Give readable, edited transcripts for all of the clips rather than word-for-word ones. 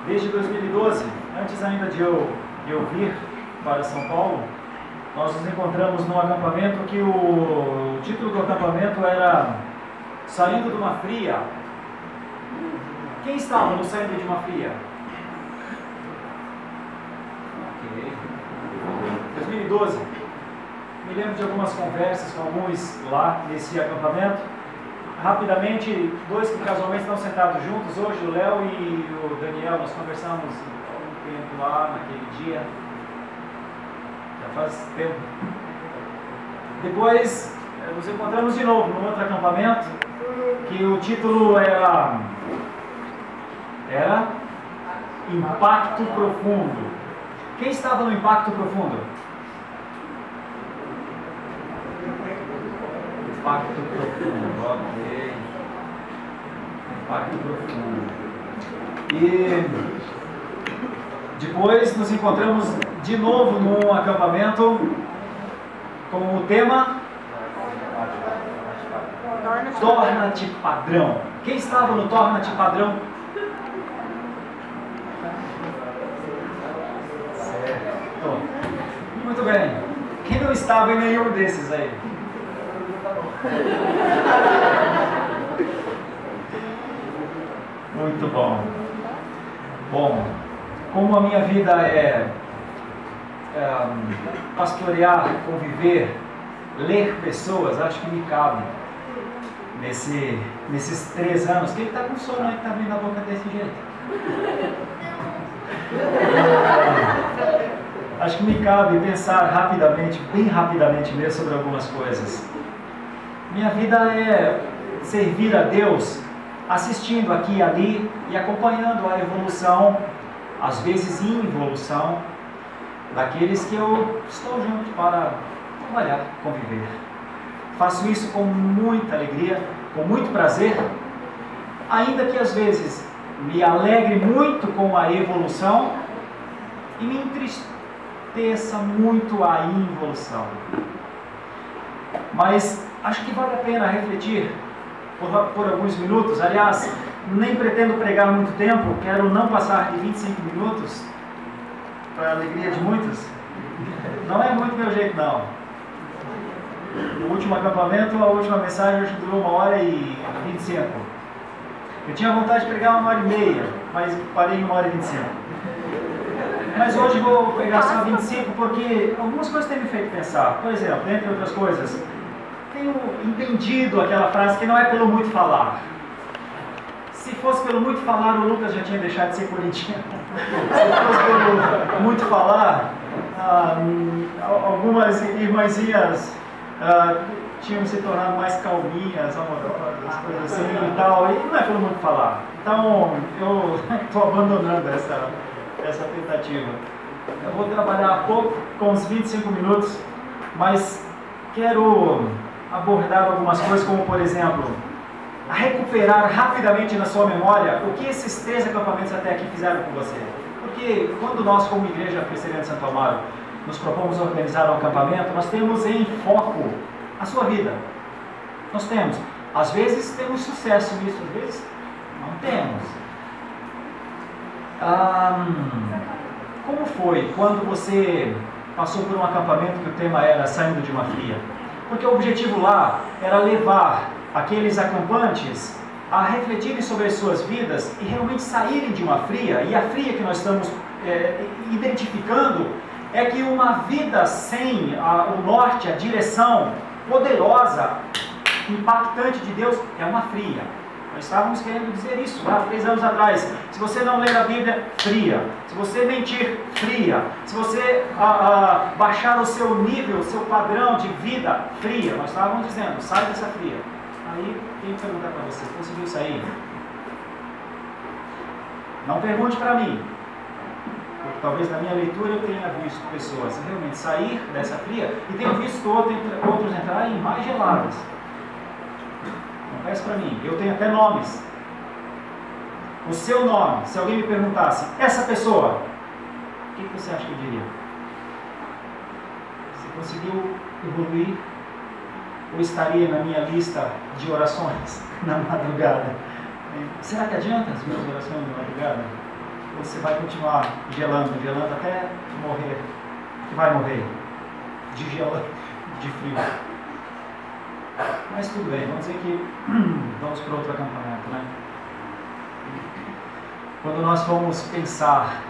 Desde 2012, antes ainda de eu vir para São Paulo, nós nos encontramos num acampamento que o título do acampamento era Saindo de uma Fria. Quem estava no Saindo de uma Fria? Ok. 2012. Me lembro de algumas conversas com alguns lá nesse acampamento. Rapidamente, dois que casualmente estão sentados juntos hoje, o Léo e o Daniel, nós conversamos há um tempo lá, naquele dia. Já faz tempo. Depois, nos encontramos de novo num outro acampamento, que o título era Impacto Profundo. Quem estava no Impacto Profundo? Impacto Profundo, ok. Impacto Profundo. E depois nos encontramos de novo num acampamento com o tema Torna-te Padrão. Quem estava no Torna-te Padrão? Certo. Muito bem. Quem não estava em nenhum desses aí? Muito bom. Bom, como a minha vida é pastorear, conviver, ler pessoas, acho que me cabe nesses 3 anos. Quem está com sono aí que está abrindo a boca desse jeito? Acho que me cabe pensar rapidamente, bem rapidamente mesmo, sobre algumas coisas. Minha vida é servir a Deus, assistindo aqui e ali e acompanhando a evolução, às vezes involução, daqueles que eu estou junto para trabalhar, conviver. Faço isso com muita alegria, com muito prazer, ainda que às vezes me alegre muito com a evolução e me entristeça muito a involução. Mas acho que vale a pena refletir por alguns minutos. Aliás, nem pretendo pregar muito tempo, quero não passar de 25 minutos, para a alegria de muitos. Não é muito meu jeito, não. No último acampamento, a última mensagem hoje durou 1h25. Eu tinha vontade de pregar 1h30, mas parei em 1h25. Mas hoje vou pregar só 25, porque algumas coisas têm me feito pensar. Por exemplo, entre outras coisas, tenho entendido aquela frase que não é pelo muito falar. Se fosse pelo muito falar, o Lucas já tinha deixado de ser corintiano. Se fosse pelo muito falar, algumas irmãzinhas tinham se tornado mais calminhas, amorosas, coisas assim e tal. E não é pelo muito falar. Então, eu estou abandonando essa tentativa. Eu vou trabalhar pouco, com uns 25 minutos, mas quero abordar algumas coisas, como por exemplo, a recuperar rapidamente na sua memória o que esses 3 acampamentos até aqui fizeram com você. Porque quando nós, como Igreja Presbiteriana de Santo Amaro, nos propomos organizar um acampamento, nós temos em foco a sua vida. Nós temos. Às vezes temos sucesso nisso, às vezes não temos. Como foi quando você passou por um acampamento que o tema era Saindo de uma Fria? Porque o objetivo lá era levar aqueles acampantes a refletirem sobre as suas vidas e realmente saírem de uma fria. E a fria que nós estamos identificando é que uma vida sem o norte, a direção poderosa, impactante de Deus, é uma fria. Nós estávamos querendo dizer isso há 3 anos atrás. Se você não ler a Bíblia, fria. Se você mentir, fria. Se você baixar o seu nível, o seu padrão de vida, fria. Nós estávamos dizendo, sai dessa fria. Aí, quem perguntar para você, conseguiu sair? Não pergunte para mim. Porque talvez na minha leitura eu tenha visto pessoas realmente sair dessa fria e tenho visto outros entrarem mais geladas. Confesse para mim, eu tenho até nomes. O seu nome, se alguém me perguntasse, essa pessoa, o que você acha que eu diria? Você conseguiu evoluir? Ou estaria na minha lista de orações na madrugada? Será que adianta as minhas orações na madrugada? você vai continuar gelando até morrer, que vai morrer de frio. Mas tudo bem, vamos dizer que vamos para outro acampamento, né? Quando nós fomos pensar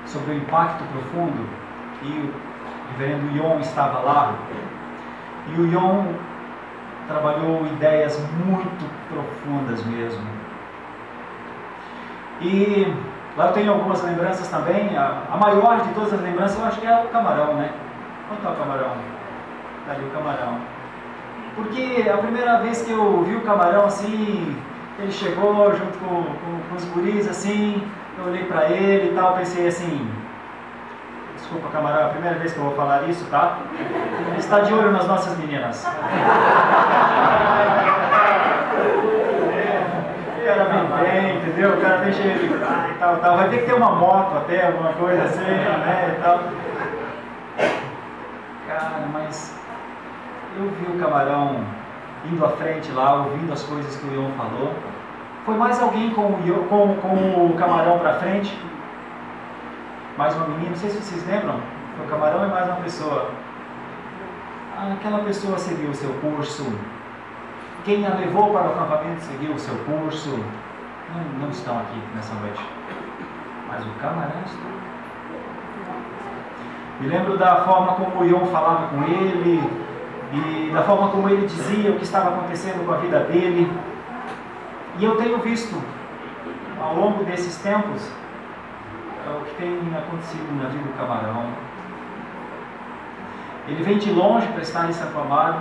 sobre o impacto profundo, e o reverendo Yon estava lá, e o Yon trabalhou ideias muito profundas mesmo. E lá eu tenho algumas lembranças também. A maior de todas as lembranças eu acho que é o camarão, né? Onde está o camarão? Está ali o camarão. Porque a primeira vez que eu vi o camarão assim, ele chegou junto com os guris assim, eu olhei para ele e tal, pensei assim, desculpa camarão, é a primeira vez que eu vou falar isso, tá? Ele está de olho nas nossas meninas. O cara vem bem, entendeu? O cara vem cheio de praia e tal. Vai ter que ter uma moto até, alguma coisa assim, né, e tal. Cara, mas eu vi o camarão indo à frente lá, ouvindo as coisas que o Yon falou. Foi mais alguém com o camarão para frente. Mais uma menina, não sei se vocês lembram. Foi o camarão e mais uma pessoa. Aquela pessoa seguiu o seu curso. Quem a levou para o acampamento seguiu o seu curso. Não estão aqui nessa noite. Mas o camarão está. Me lembro da forma como o Yon falava com ele, e da forma como ele dizia o que estava acontecendo com a vida dele. E eu tenho visto, ao longo desses tempos, o que tem acontecido na vida do camarão. Ele vem de longe para estar em Santo Amaro,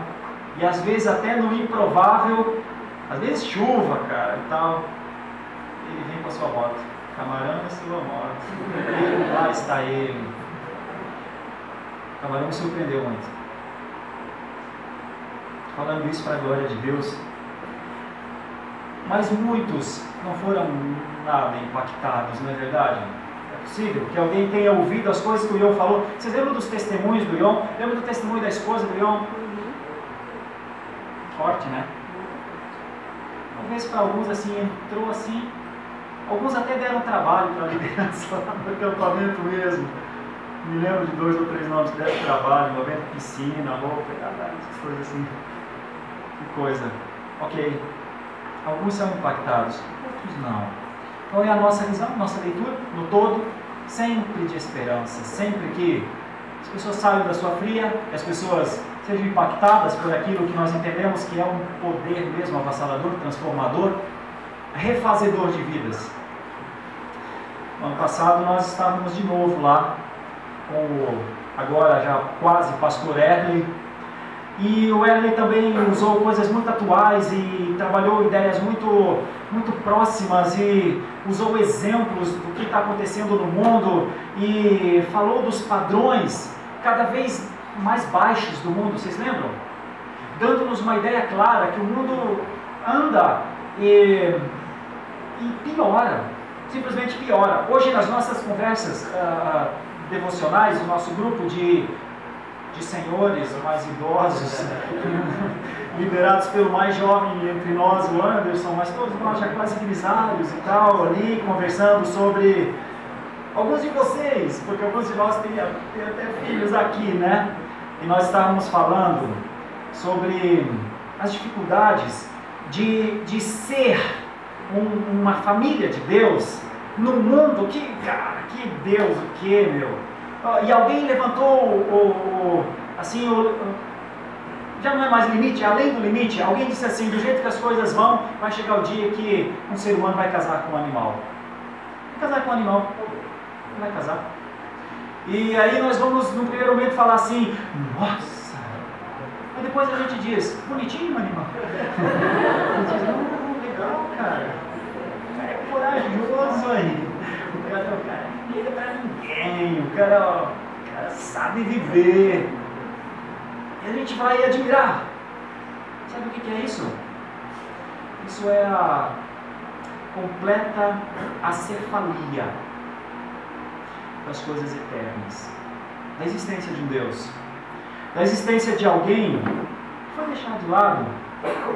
e às vezes até no improvável, às vezes chuva, cara, e tal, ele vem com a sua moto. Camarão é sua moto. E lá está ele. O camarão me surpreendeu muito. Falando isso para a glória de Deus. Mas muitos não foram nada impactados, não é verdade? É possível que alguém tenha ouvido as coisas que o Yon falou. Vocês lembram dos testemunhos do Yon? Lembram do testemunho da esposa do Yon? Forte, né? Talvez para alguns assim, entrou assim. Alguns até deram trabalho para a liderança lá no acampamento mesmo. Me lembro de 2 ou 3 nomes que deram trabalho, envolvendo piscina, roupa, essas coisas assim. Que coisa. Ok. Alguns são impactados, outros não. Então é a nossa visão, nossa leitura, no todo, sempre de esperança. Sempre que as pessoas saiam da sua fria, que as pessoas sejam impactadas por aquilo que nós entendemos que é um poder mesmo avassalador, transformador, refazedor de vidas. No ano passado nós estávamos de novo lá com o agora já quase pastor Erley, e o Erley também usou coisas muito atuais e trabalhou ideias muito próximas e usou exemplos do que está acontecendo no mundo e falou dos padrões cada vez mais baixos do mundo, vocês lembram? Dando-nos uma ideia clara que o mundo anda e piora, simplesmente piora. Hoje nas nossas conversas devocionais, o nosso grupo de senhores mais idosos, liderados pelo mais jovem entre nós, o Anderson, mas todos nós já quase grisalhos e tal, ali conversando sobre alguns de vocês, porque alguns de nós têm até filhos aqui, né? E nós estávamos falando sobre as dificuldades de ser uma família de Deus no mundo que, cara, que Deus, o que, meu? E alguém levantou já não é mais limite, é além do limite. Alguém disse assim, do jeito que as coisas vão, vai chegar o dia que um ser humano vai casar com um animal. Vai casar com um animal, vai casar. E aí nós vamos no primeiro momento falar assim, nossa, mas depois a gente diz, bonitinho o animal. A gente diz, não, legal, cara, o cara é corajoso aí. O cara não liga pra ninguém, o cara sabe viver. E a gente vai admirar. Sabe o que é isso? Isso é a completa acefalia das coisas eternas, da existência de um Deus, da existência de alguém que foi deixado de lado,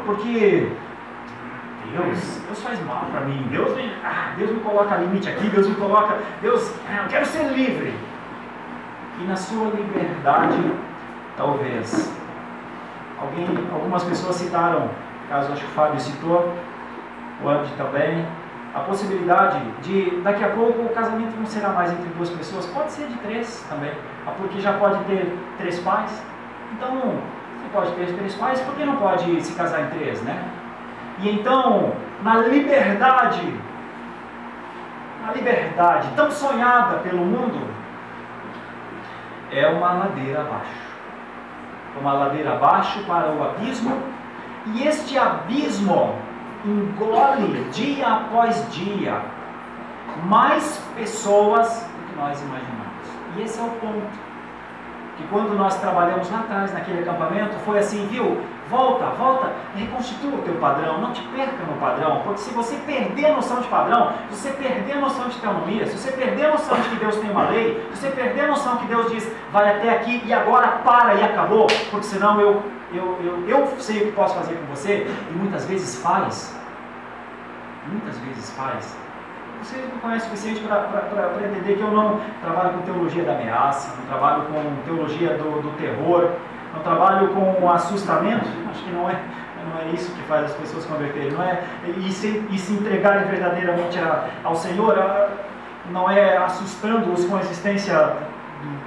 porque Deus faz mal para mim, Deus me coloca limite aqui, eu quero ser livre. E na sua liberdade, talvez, algumas pessoas citaram, caso acho que o Fábio citou, o Andy também, a possibilidade de, daqui a pouco, o casamento não será mais entre 2 pessoas, pode ser de 3 também, porque já pode ter 3 pais. Então, se pode ter 3 pais, por que não pode se casar em 3, né? E então, na liberdade tão sonhada pelo mundo, é uma ladeira abaixo. Uma ladeira abaixo para o abismo, e este abismo engole dia após dia mais pessoas do que nós imaginamos. E esse é o ponto. Que quando nós trabalhamos lá atrás naquele acampamento, foi assim, viu? Volta, reconstitua o teu padrão, não te perca no padrão, porque se você perder a noção de padrão, se você perder a noção de teonomia, se você perder a noção de que Deus tem uma lei, se você perder a noção que Deus diz, vai até aqui e agora para e acabou, porque senão eu sei o que posso fazer com você, e muitas vezes faz, você me conhece o suficiente para entender que eu não trabalho com teologia da ameaça, não trabalho com teologia do terror, não trabalho com assustamento. Acho que não é isso que faz as pessoas converterem, não é? E se entregarem verdadeiramente ao Senhor, não é assustando-os com a existência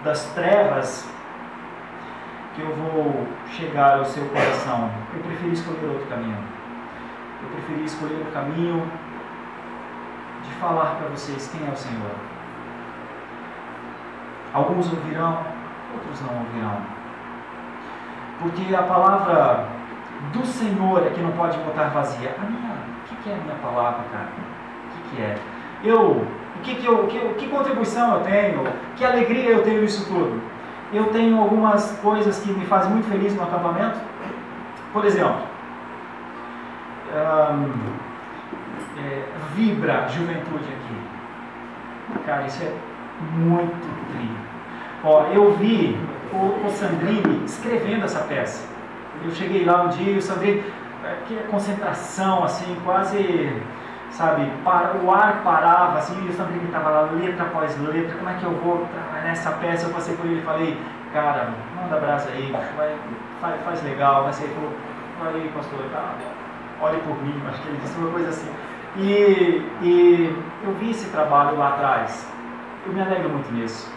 das trevas que eu vou chegar ao seu coração. Eu preferi escolher outro caminho. Eu preferi escolher o caminho de falar para vocês quem é o Senhor. Alguns ouvirão, outros não ouvirão. Porque a palavra do Senhor é que não pode voltar vazia. O que é a minha palavra, cara? O que é? Que contribuição eu tenho? Que alegria eu tenho nisso tudo? Eu tenho algumas coisas que me fazem muito feliz no acampamento. Por exemplo, vibra a juventude aqui. Cara, isso é muito tri. Eu vi o Sandrini escrevendo essa peça. Eu cheguei lá um dia e o Sandrini, que concentração, assim, quase, sabe, o ar parava, assim, e o Sandrini estava lá, letra após letra, como é que eu vou trabalhar nessa peça? Eu passei por ele e falei, cara, manda brasa aí, faz legal, vai ser, aí, pastor, tá, olhe por mim, acho que ele disse uma coisa assim. E eu vi esse trabalho lá atrás, eu me alegro muito nisso.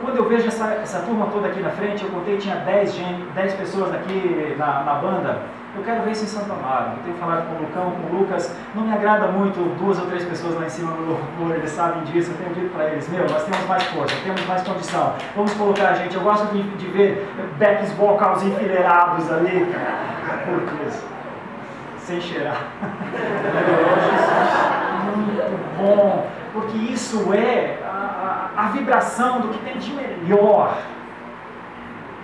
Quando eu vejo essa turma toda aqui na frente, eu contei, tinha 10 pessoas aqui na banda, eu quero ver isso em Santo Amaro. Eu tenho falado com o Lucão, com o Lucas, não me agrada muito 2 ou 3 pessoas lá em cima no louvor, eles sabem disso, eu tenho dito para eles, nós temos mais força, temos mais condição, vamos colocar a gente, eu gosto de ver backs vocals enfileirados ali, porque sem cheirar. Muito bom, porque isso é a vibração do que tem de melhor.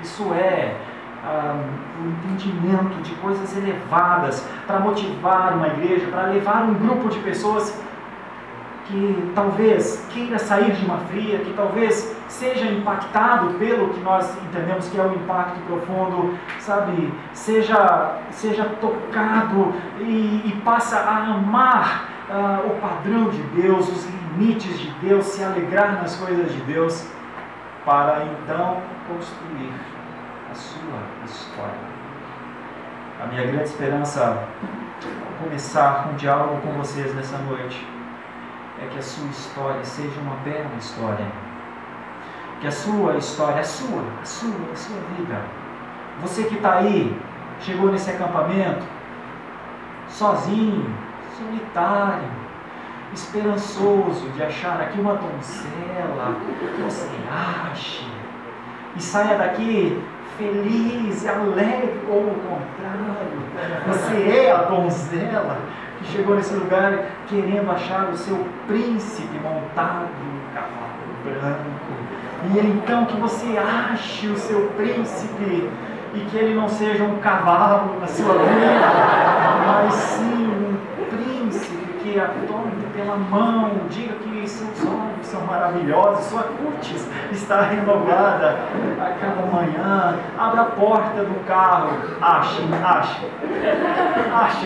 Isso é o entendimento de coisas elevadas para motivar uma igreja, para levar um grupo de pessoas que talvez queira sair de uma fria, que talvez seja impactado pelo que nós entendemos que é o impacto profundo, sabe, seja tocado e passa a amar o padrão de Deus, os limites de Deus, se alegrar nas coisas de Deus, para então construir a sua história. A minha grande esperança ao começar um diálogo com vocês nessa noite é que a sua história seja uma bela história, que a sua história, a sua vida, você que está aí, chegou nesse acampamento sozinho, solitário, esperançoso de achar aqui uma donzela que você ache e saia daqui feliz e alegre, ou o contrário, você é a donzela que chegou nesse lugar querendo achar o seu príncipe montado num cavalo branco, e então que você ache o seu príncipe e que ele não seja um cavalo na sua vida, mas sim um príncipe que a tome pela sua mão, diga que seus olhos são maravilhosos, sua cutis está renovada a cada manhã. Abra a porta do carro, ache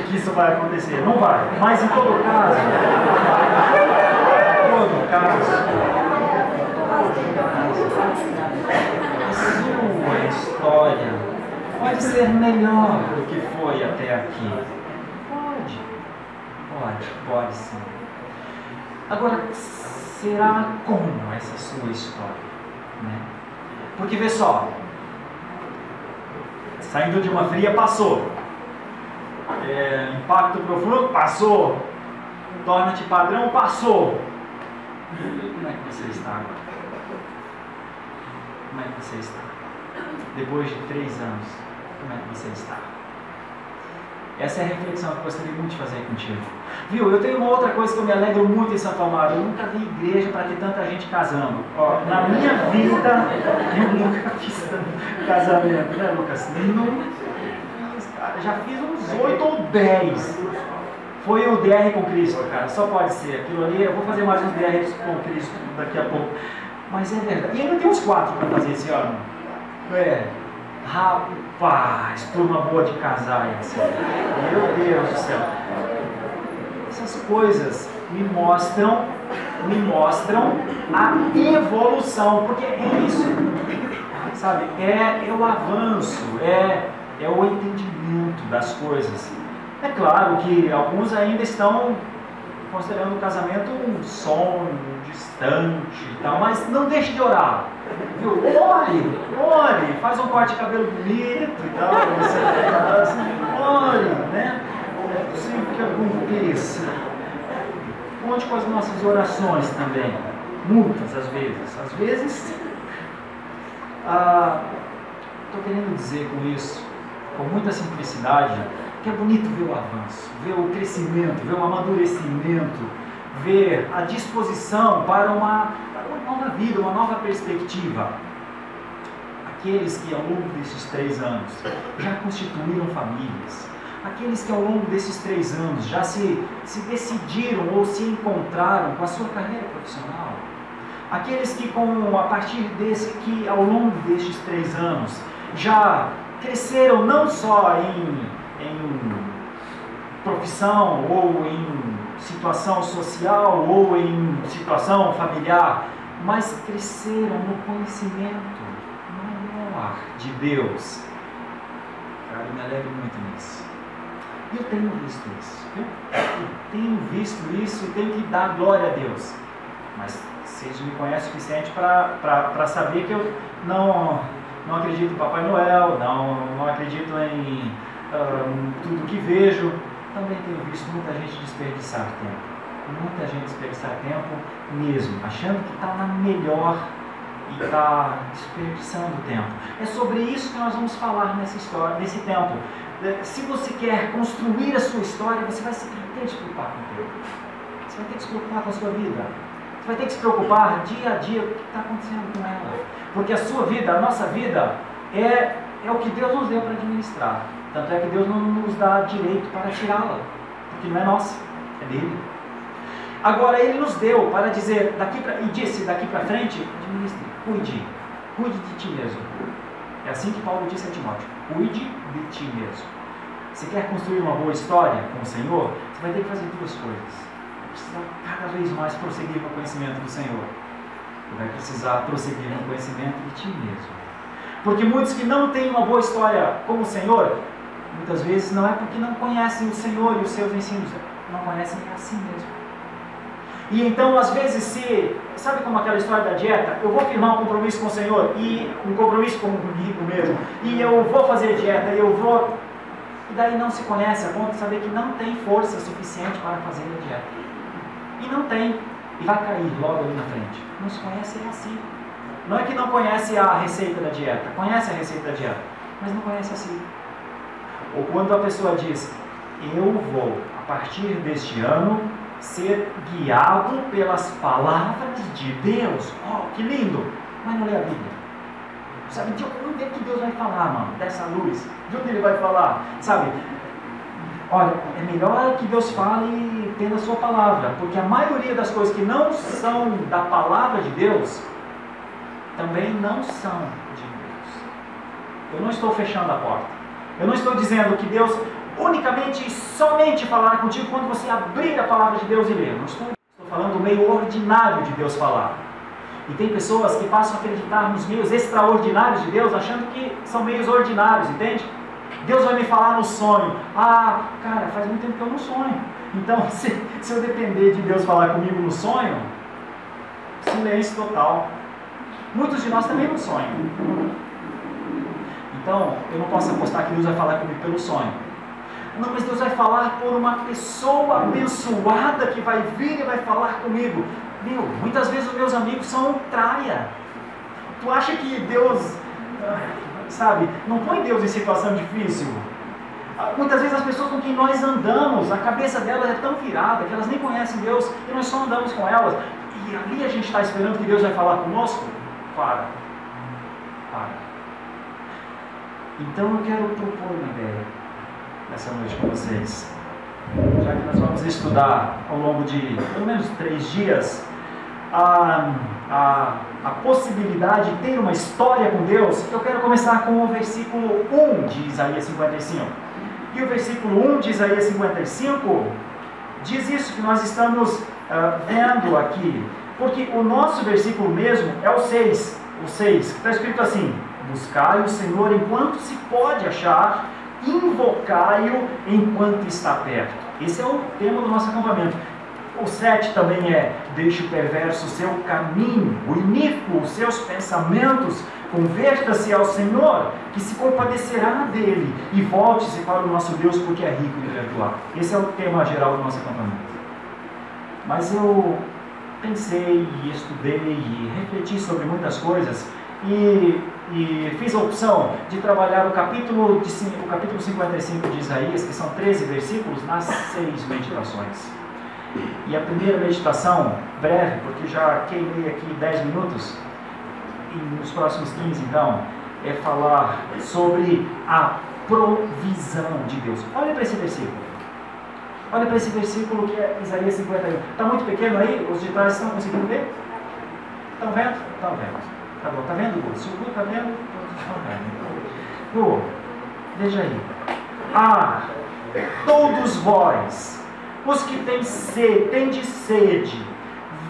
que isso vai acontecer. Não vai, mas em todo caso, a sua história pode ser melhor do que foi até aqui. Pode sim. Agora, será como essa sua história? Né? Porque vê só, saindo de uma fria, passou. Impacto profundo, passou. Torna-te padrão, passou. Como é que você está agora? Como é que você está? Depois de 3 anos, como é que você está? Essa é a reflexão que eu gostaria muito de fazer contigo. Viu, eu tenho uma outra coisa que eu me alegro muito em Santo Amaro. Eu nunca vi igreja para ter tanta gente casando. Ó, na minha vida, eu nunca fiz tanto casamento, né, Lucas? Não fiz, cara. Já fiz uns 8 ou 10. Foi o DR com Cristo, cara. Só pode ser. Aquilo ali, eu vou fazer mais uns DR com Cristo daqui a pouco. Mas é verdade. E ainda tem uns 4 para fazer esse ano. Rapaz, turma boa de casar, meu Deus do céu. Essas coisas me mostram a evolução, porque é isso, sabe? É o avanço, é o entendimento das coisas. É claro que alguns ainda estão considerando o casamento um sonho distante e tal, mas não deixe de orar. Viu? Ore, faz um corte de cabelo bonito e tal, você assim, ore, né? É possível que aconteça. Conte com as nossas orações também, muitas às vezes. Às vezes, estou querendo dizer com isso, com muita simplicidade, que é bonito ver o avanço, ver o crescimento, ver o amadurecimento, ver a disposição para uma nova vida, uma nova perspectiva. Aqueles que ao longo desses 3 anos já constituíram famílias, aqueles que ao longo desses 3 anos já se decidiram ou se encontraram com a sua carreira profissional, aqueles que a partir que ao longo destes 3 anos já cresceram não só em profissão ou em situação social ou em situação familiar, mas cresceram no conhecimento maior de Deus. Cara, eu me alegro muito nisso. E eu tenho visto isso. E tenho que dar glória a Deus. Mas vocês me conhecem o suficiente para saber que eu não acredito em Papai Noel, não acredito em tudo que vejo. Também tenho visto muita gente desperdiçar tempo. Muita gente desperdiçar tempo mesmo, achando que está na melhor e está desperdiçando tempo. É sobre isso que nós vamos falar nessa história, nesse tempo. Se você quer construir a sua história, você vai ter que se preocupar com o tempo. Você vai ter que se preocupar com a sua vida. Você vai ter que se preocupar dia a dia com o que está acontecendo com ela. Porque a sua vida, a nossa vida, é o que Deus nos deu para administrar. Tanto é que Deus não nos dá direito para tirá-la, porque não é nossa, é dele. Agora Ele nos deu para dizer, disse daqui para frente, administre, cuide de ti mesmo. É assim que Paulo disse a Timóteo, cuide de ti mesmo. Você quer construir uma boa história com o Senhor? Você vai ter que fazer 2 coisas. Vai precisar cada vez mais prosseguir no conhecimento do Senhor. Você vai precisar prosseguir no conhecimento de ti mesmo. Porque muitos que não têm uma boa história com o Senhor, muitas vezes não é porque não conhecem o Senhor e os seus ensinos, não conhecem assim mesmo. E então, às vezes, sabe como aquela história da dieta? Eu vou firmar um compromisso com o Senhor, e um compromisso comigo mesmo, e eu vou fazer dieta, e daí não se conhece a ponto de saber que não tem força suficiente para fazer a dieta. E não tem, e vai cair logo ali na frente. Não se conhece assim. Não é que não conhece a receita da dieta, conhece a receita da dieta, mas não conhece assim. Ou quando a pessoa diz, eu vou, a partir deste ano, ser guiado pelas palavras de Deus. Oh, que lindo! Mas não lê a Bíblia. Sabe, de onde é que Deus vai falar, mano? Dessa luz. De onde Ele vai falar? Sabe, olha, é melhor que Deus fale entenda a sua palavra, porque a maioria das coisas que não são da palavra de Deus, também não são de Deus. Eu não estou fechando a porta. Eu não estou dizendo que Deus unicamente e somente falará contigo quando você abrir a palavra de Deus e ler. Não estou falando do meio ordinário de Deus falar. E tem pessoas que passam a acreditar nos meios extraordinários de Deus, achando que são meios ordinários, entende? Deus vai me falar no sonho. Ah, cara, faz muito tempo que eu não sonho. Então, se eu depender de Deus falar comigo no sonho, silêncio total. Muitos de nós também não sonham. Então, eu não posso apostar que Deus vai falar comigo pelo sonho. Não, mas Deus vai falar por uma pessoa abençoada que vai vir e vai falar comigo. Meu, muitas vezes os meus amigos são traia. Tu acha que Deus, sabe, não põe Deus em situação difícil? Muitas vezes as pessoas com quem nós andamos, a cabeça delas é tão virada que elas nem conhecem Deus e nós só andamos com elas. E ali a gente está esperando que Deus vai falar conosco? Para. Então eu quero propor uma ideia nessa noite com vocês. Já que nós vamos estudar ao longo de pelo menos 3 dias a possibilidade de ter uma história com Deus, eu quero começar com o versículo 1 de Isaías 55. E o versículo 1 de Isaías 55 diz isso que nós estamos vendo aqui. Porque o nosso versículo mesmo é o 6, que está escrito assim: buscai o Senhor enquanto se pode achar, invocai-o enquanto está perto. Esse é o tema do nosso acampamento. O 7 também é: deixe o perverso o seu caminho, o iníquo os seus pensamentos, converta-se ao Senhor, que se compadecerá dele, e volte-se para o nosso Deus, porque é rico em perdoar. Esse é o tema geral do nosso acampamento. Mas eu pensei e estudei e refleti sobre muitas coisas e fiz a opção de trabalhar o capítulo 55 de Isaías, que são 13 versículos, nas 6 meditações. E a primeira meditação, breve, porque já queimei aqui 10 minutos, e nos próximos 15 então, é falar sobre a provisão de Deus. Olha para esse versículo. Olha para esse versículo que é Isaías 51. Está muito pequeno aí? Os de trás estão conseguindo ver? Estão vendo? Estão vendo. Tá bom, está vendo, Gu? Se o Gu está vendo, todos estão vendo. Gu, veja aí. Todos vós, os que tendes sede,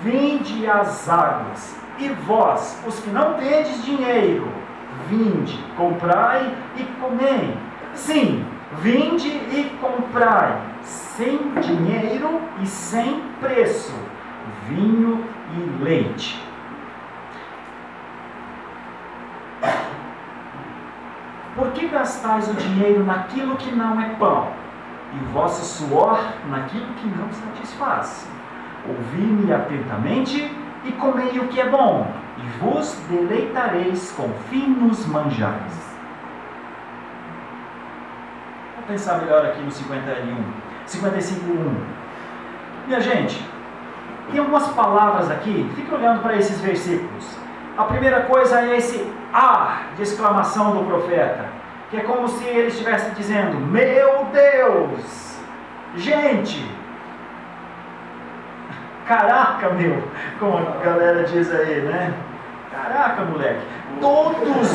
vinde às águas. E vós, os que não tendes dinheiro, vinde, comprai e comei. Sim, vinde e comprai, sem dinheiro e sem preço, vinho e leite. Por que gastais o dinheiro naquilo que não é pão, e o vosso suor naquilo que não satisfaz? Ouvi-me atentamente e comei o que é bom, e vos deleitareis com finos manjares. Vou pensar melhor aqui no 55:1. Minha gente, tem algumas palavras aqui, fique olhando para esses versículos. A primeira coisa é esse de exclamação do profeta, que é como se ele estivesse dizendo: meu Deus, gente, caraca, meu, como a galera diz aí, né? Caraca, moleque, todos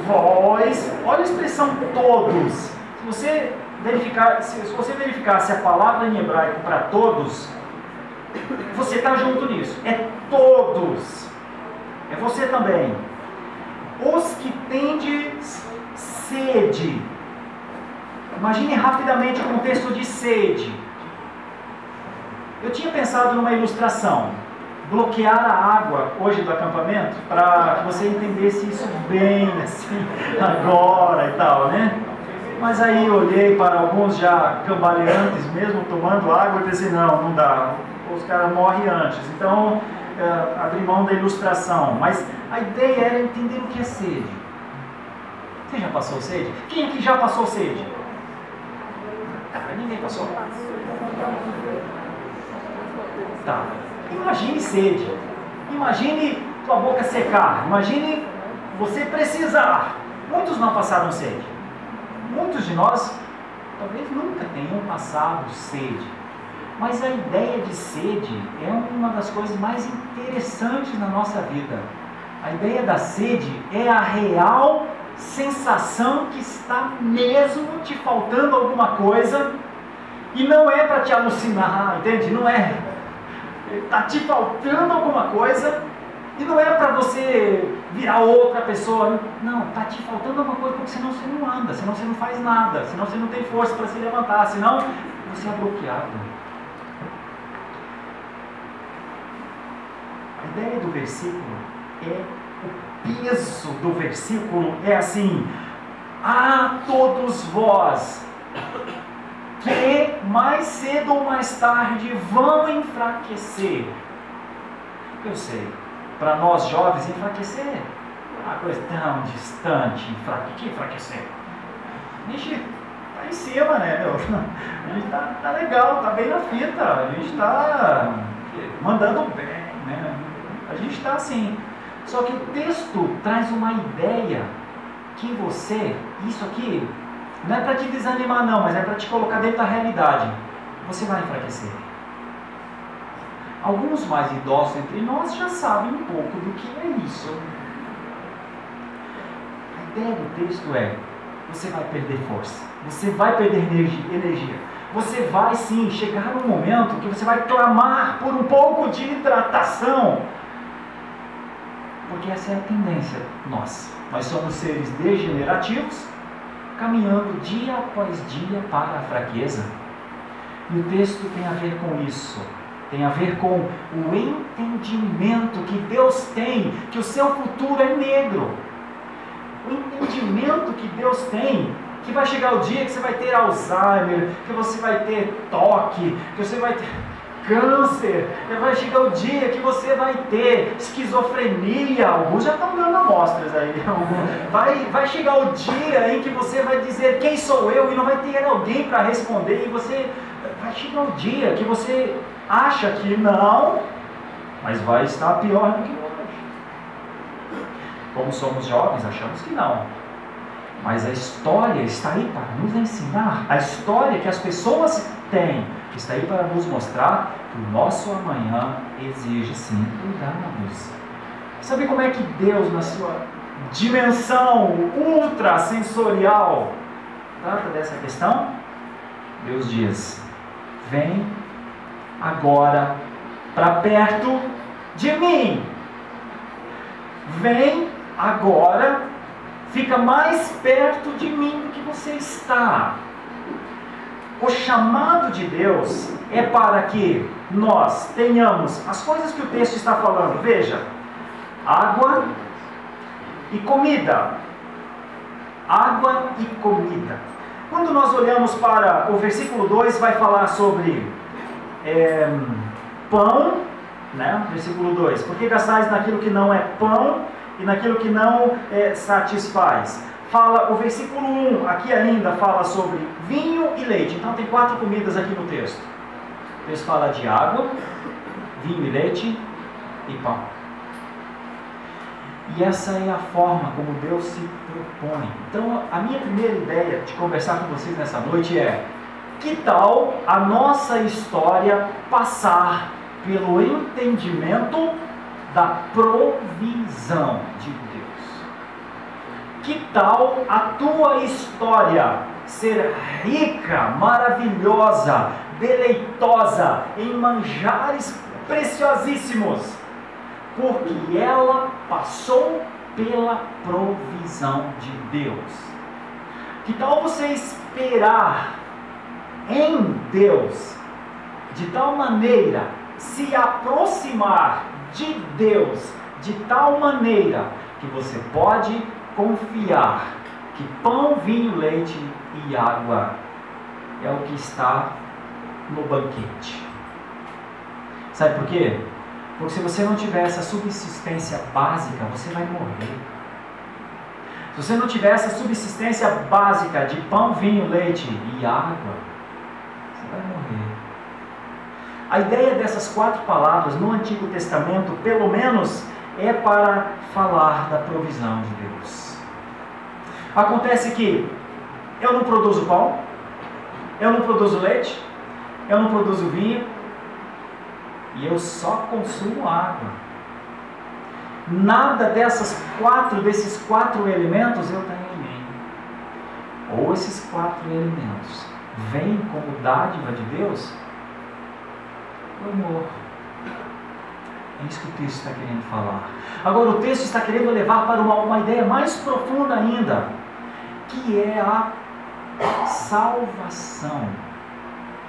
vós, olha a expressão todos. Se você verificasse a palavra em hebraico para todos, você está junto nisso. É todos. É você também. Os que tendes sede. Imagine rapidamente o contexto de sede. Eu tinha pensado numa ilustração. Bloquear a água hoje do acampamento, para que você entendesse isso bem assim, agora e tal, né? Mas aí eu olhei para alguns já cambaleantes, mesmo tomando água, e pensei: não dá, os caras morrem antes. Então, abri mão da ilustração. Mas a ideia era entender o que é sede. Você já passou sede? Quem aqui já passou sede? Ninguém passou. Tá. Imagine sede. Imagine tua boca secar. Imagine você precisar. Muitos não passaram sede. Muitos de nós talvez nunca tenham passado sede, mas a ideia de sede é uma das coisas mais interessantes na nossa vida. A ideia da sede é a real sensação que está mesmo te faltando alguma coisa, e não é para te alucinar, entende? Não é. Está te faltando alguma coisa, e não é para você virar outra pessoa. Não, está te faltando alguma coisa, porque senão você não anda, senão você não faz nada, senão você não tem força para se levantar, senão você é bloqueado. A ideia do versículo o peso do versículo é assim: a todos vós que mais cedo ou mais tarde vão enfraquecer. Eu sei, para nós jovens, enfraquecer é uma coisa tão distante. Que enfraquecer? A gente está em cima, né, meu? A gente está legal, está bem na fita, a gente está mandando bem, né? A gente está assim. Só que o texto traz uma ideia que você, isso aqui, não é para te desanimar não, mas é para te colocar dentro da realidade. Você vai enfraquecer. Alguns mais idosos entre nós já sabem um pouco do que é isso. A ideia do texto é: você vai perder força, você vai perder energia, você vai sim chegar num momento que você vai clamar por um pouco de hidratação, porque essa é a tendência nossa. Nós somos seres degenerativos, caminhando dia após dia para a fraqueza. E o texto tem a ver com isso. Tem a ver com o entendimento que Deus tem, que o seu futuro é negro. O entendimento que Deus tem, que vai chegar o dia que você vai ter Alzheimer, que você vai ter toque, que você vai ter câncer, vai chegar o dia que você vai ter esquizofrenia. Alguns já estão dando amostras aí. Vai chegar o dia em que você vai dizer: quem sou eu? E não vai ter alguém para responder. E você vai chegar o dia que você acha que não, mas vai estar pior do que hoje. Como somos jovens, achamos que não. Mas a história está aí para nos ensinar. A história que as pessoas têm está aí para nos mostrar que o nosso amanhã exige sim cuidados. Sabe como é que Deus, na sua dimensão ultra sensorial, trata dessa questão? Deus diz: vem agora para perto de mim. Vem agora, fica mais perto de mim do que você está. O chamado de Deus é para que nós tenhamos as coisas que o texto está falando. Veja: água e comida. Água e comida. Quando nós olhamos para o versículo 2, vai falar sobre pão, né? Versículo 2: porque gastais naquilo que não é pão e naquilo que não satisfaz. Fala, o versículo 1 aqui ainda fala sobre vinho e leite. Então tem 4 comidas aqui no texto. O texto fala de água, vinho e leite e pão. E essa é a forma como Deus se propõe. Então a minha primeira ideia de conversar com vocês nessa noite é: que tal a nossa história passar pelo entendimento da provisão de Deus? Que tal a tua história ser rica, maravilhosa, deleitosa, em manjares preciosíssimos, porque ela passou pela provisão de Deus? Que tal você esperar em Deus, de tal maneira se aproximar de Deus, de tal maneira que você pode confiar que pão, vinho, leite e água é o que está no banquete? Sabe por quê? Porque se você não tiver essa subsistência básica, você vai morrer. Se você não tiver essa subsistência básica de pão, vinho, leite e água, você vai morrer. A ideia dessas 4 palavras no Antigo Testamento, pelo menos, é para falar da provisão de Deus. Acontece que Eu não produzo pão, eu não produzo leite, eu não produzo vinho, e eu só consumo água. Nada desses quatro elementos eu tenho em mim. Ou esses 4 elementos vêm como dádiva de Deus, ou eu morro. É isso que o texto está querendo falar. Agora o texto está querendo levar para uma ideia mais profunda ainda, que é a salvação.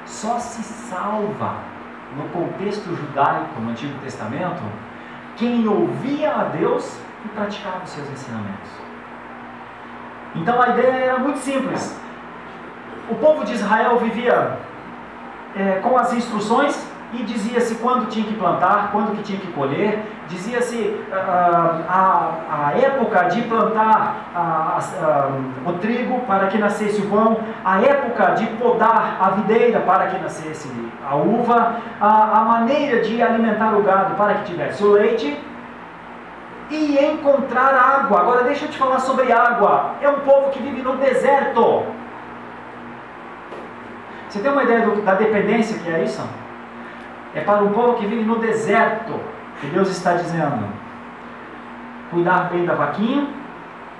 Só se salva, no contexto judaico, no Antigo Testamento, quem ouvia a Deus e praticava os seus ensinamentos. Então a ideia era muito simples. O povo de Israel vivia com as instruções, e dizia-se quando tinha que plantar, quando que tinha que colher, dizia-se a época de plantar o trigo para que nascesse o pão, a época de podar a videira para que nascesse a uva, a maneira de alimentar o gado para que tivesse o leite, e encontrar água. Agora deixa eu te falar sobre água. É um povo que vive no deserto. Você tem uma ideia da dependência que é isso? É para um povo que vive no deserto que Deus está dizendo: cuidar bem da vaquinha,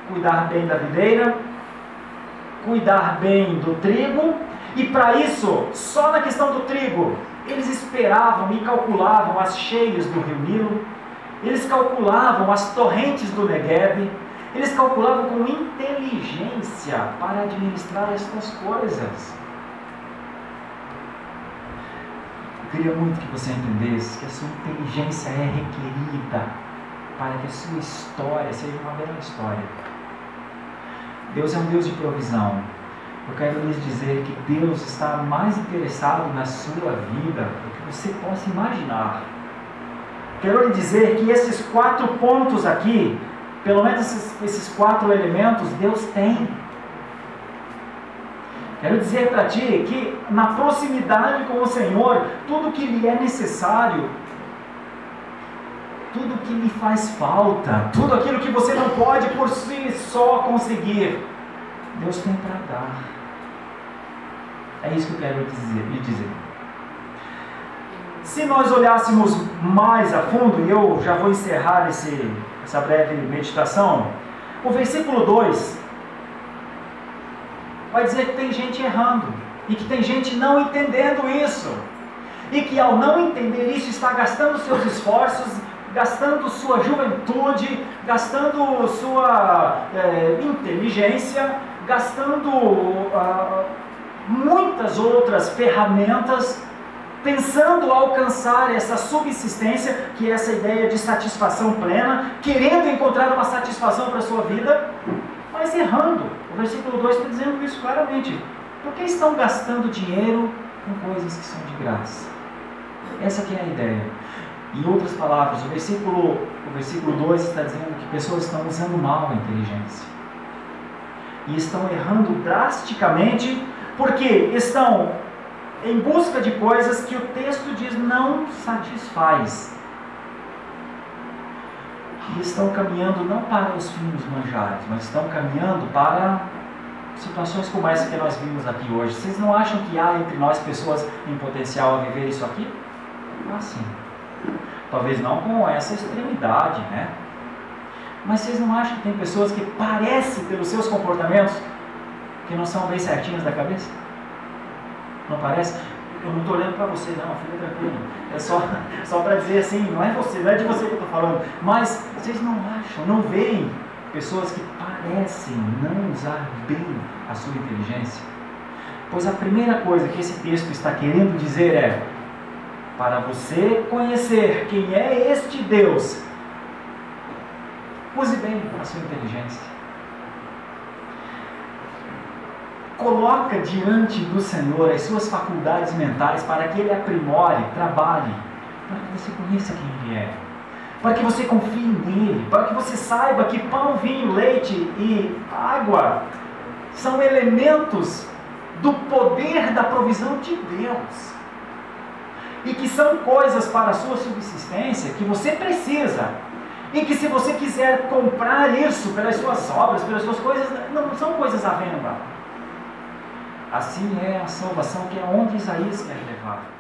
cuidar bem da videira, cuidar bem do trigo. E para isso, só na questão do trigo, eles esperavam e calculavam as cheias do rio Nilo, eles calculavam as torrentes do Negueb, eles calculavam com inteligência para administrar estas coisas. Eu queria muito que você entendesse que a sua inteligência é requerida para que a sua história seja uma bela história. Deus é um Deus de provisão. Eu quero lhes dizer que Deus está mais interessado na sua vida do que você possa imaginar. Quero lhe dizer que esses 4 pontos aqui, pelo menos esses 4 elementos, Deus tem. Quero dizer para ti que na proximidade com o Senhor, tudo que lhe é necessário, tudo que lhe faz falta, tudo aquilo que você não pode por si só conseguir, Deus tem para dar. É isso que eu quero lhe dizer. Se nós olhássemos mais a fundo, e eu já vou encerrar essa breve meditação, o versículo 2 vai dizer que tem gente errando, e que tem gente não entendendo isso, e que ao não entender isso está gastando seus esforços, gastando sua juventude, gastando sua inteligência, gastando muitas outras ferramentas, pensando alcançar essa subsistência, que é essa ideia de satisfação plena, querendo encontrar uma satisfação para a sua vida, mas errando. O versículo 2 está dizendo isso claramente. Por que estão gastando dinheiro com coisas que são de graça? Essa que é a ideia. Em outras palavras, o versículo 2 está dizendo que pessoas estão usando mal a inteligência. E estão errando drasticamente porque estão em busca de coisas que o texto diz não satisfaz. E estão caminhando não para os finos manjares, mas estão caminhando para situações como essa que nós vimos aqui hoje. Vocês não acham que há entre nós pessoas em potencial a viver isso aqui? Ah, sim. Talvez não com essa extremidade, né? Mas vocês não acham que tem pessoas que parecem, pelos seus comportamentos, que não são bem certinhas da cabeça? Não parece? Eu não estou olhando para você, não, fica tranquilo. É só para dizer assim, não é você, não é de você que eu estou falando. Mas vocês não acham, não veem pessoas que parecem não usar bem a sua inteligência? Pois a primeira coisa que esse texto está querendo dizer é: para você conhecer quem é este Deus, use bem a sua inteligência. Coloca diante do Senhor as suas faculdades mentais para que Ele aprimore, trabalhe, para que você conheça quem Ele é, para que você confie nele, para que você saiba que pão, vinho, leite e água são elementos do poder da provisão de Deus, e que são coisas para a sua subsistência que você precisa, e que se você quiser comprar isso pelas suas obras, pelas suas coisas, não são coisas à venda. Assim é a salvação que é onde Isaías quer levar.